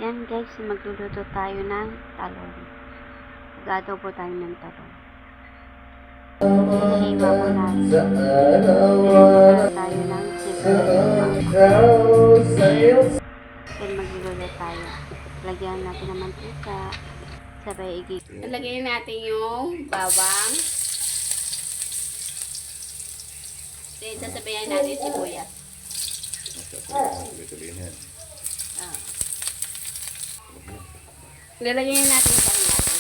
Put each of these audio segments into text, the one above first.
Yan guys, magluluto tayo ng talong. Mag-adobo tayo ng talong. Hihiwa ko lang. Niluluto tayo ng sibuyas. Then magluluto tayo. Lagyan natin ng mantika. Sabay lagyan natin yung bawang. Then sasabayan natin sibuyas. Lalagyan natin yung talong natin.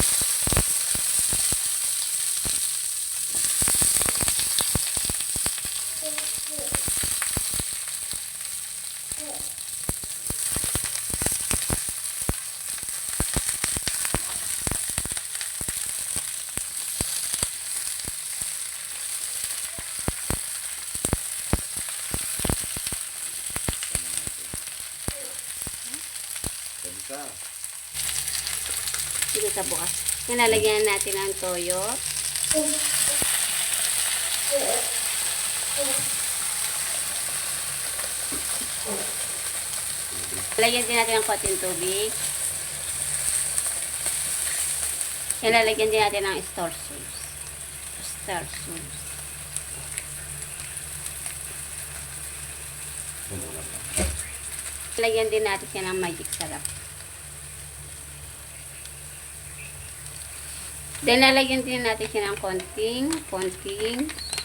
Sige ka bukas. Lalagyan natin ang toyo. Lalagyan din natin ang konting tubig. Lalagyan din natin ang star sauce. Star sauce. Lalagyan din natin siya ng magic sarap. Then, lalagyan din natin siya ng konting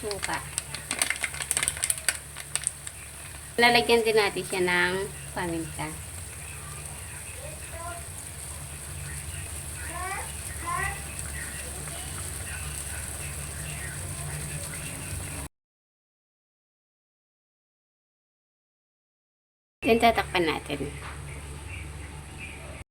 suka. Lalagyan din natin siya ng paminta. Then, tatakpan natin.